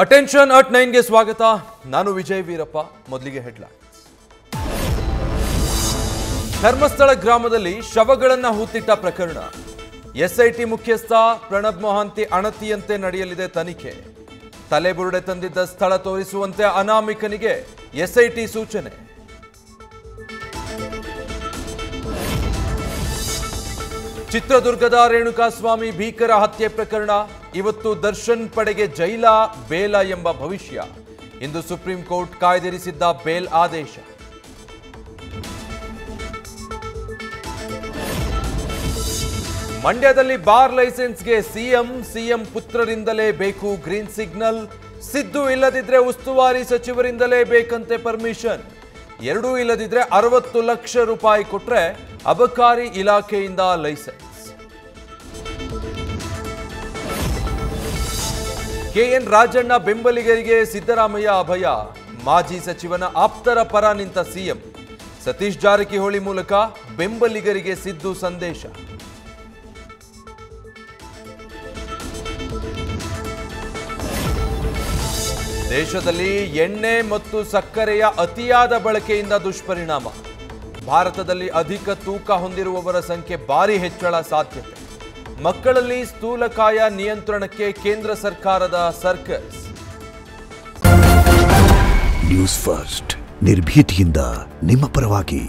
Attention at 9 ಗೆ ಸ್ವಾಗತ. ನಾನು ವಿಜಯ್ ವೀರಪ್ಪ. ಮೊದಲಿಗೆ ಹೆಡ್ಲೈನ್ಸ್. ಧರ್ಮಸ್ಥಳ ಗ್ರಾಮದಲ್ಲಿ ಶವಗಳನ್ನು ಹೂತಿಟ್ಟ ಪ್ರಕರಣ. ಎಸ್ಐಟಿ ಮುಖ್ಯಸ್ಥ ಪ್ರಣಬ್ ಮೊಹಾಂತಿ ಅಣತಿಯಂತೆ ನಡೆಯಲಿದೆ ತನಿಖೆ. ತಲೆಬುರುಡೆ ತಂದಿದ್ದ ಸ್ಥಳ ತೋರಿಸುವಂತೆ ಅನಾಮಿಕನಿಗೆ ಎಸ್ಐಟಿ ಸೂಚನೆ. ಚಿತ್ರದುರ್ಗದ ರೇಣುಕಾಸ್ವಾಮಿ ಭೀಕರ ಹತ್ಯೆ ಪ್ರಕರಣ. ಇವತ್ತು ದರ್ಶನ್ ಪಡೆಗೆ ಜೈಲ ಬೇಲ ಎಂಬ ಭವಿಷ್ಯ. ಇಂದು ಸುಪ್ರೀಂ ಕೋರ್ಟ್ ಕಾಯ್ದಿರಿಸಿದ್ದ ಬೇಲ್ ಆದೇಶ. ಮಂಡ್ಯದಲ್ಲಿ ಬಾರ್ ಲೈಸೆನ್ಸ್ಗೆ ಸಿಎಂ ಪುತ್ರರಿಂದಲೇ ಬೇಕು ಗ್ರೀನ್ ಸಿಗ್ನಲ್. ಸಿದ್ದು ಇಲ್ಲದಿದ್ರೆ ಉಸ್ತುವಾರಿ ಸಚಿವರಿಂದಲೇ ಬೇಕಂತೆ ಪರ್ಮಿಷನ್. ಎರಡೂ ಇಲ್ಲದಿದ್ರೆ 60 ಲಕ್ಷ ರೂಪಾಯಿ ಕೊಟ್ರೆ ಅಬಕಾರಿ ಇಲಾಖೆಯಿಂದ ಲೈಸೆನ್ಸ್. ಕೆಎನ್ ರಾಜಣ್ಣ ಬೆಂಬಲಿಗರಿಗೆ ಸಿದ್ದರಾಮಯ್ಯ ಅಭಯ. ಮಾಜಿ ಸಚಿವನ ಆಪ್ತರ ಪರ ನಿಂತ ಸಿಎಂ. ಸತೀಶ್ ಜಾರಕಿಹೊಳಿ ಮೂಲಕ ಬೆಂಬಲಿಗರಿಗೆ ಸಿದ್ದು ಸಂದೇಶ. ದೇಶದಲ್ಲಿ ಎಣ್ಣೆ ಮತ್ತು ಸಕ್ಕರೆಯ ಅತಿಯಾದ ಬಳಕೆಯಿಂದ ದುಷ್ಪರಿಣಾಮ. ಭಾರತದಲ್ಲಿ ಅಧಿಕ ತೂಕ ಹೊಂದಿರುವವರ ಸಂಖ್ಯೆ ಭಾರಿ ಹೆಚ್ಚಳ ಸಾಧ್ಯತೆ. ಮಕ್ಕಳಲ್ಲಿ ಸ್ಥೂಲಕಾಯ ನಿಯಂತ್ರಣಕ್ಕೆ ಕೇಂದ್ರ ಸರ್ಕಾರದ ಸರ್ಕಸ್. ನ್ಯೂಸ್ ಫಸ್ಟ್, ನಿರ್ಭೀತಿಯಿಂದ ನಿಮ್ಮ ಪರವಾಗಿ.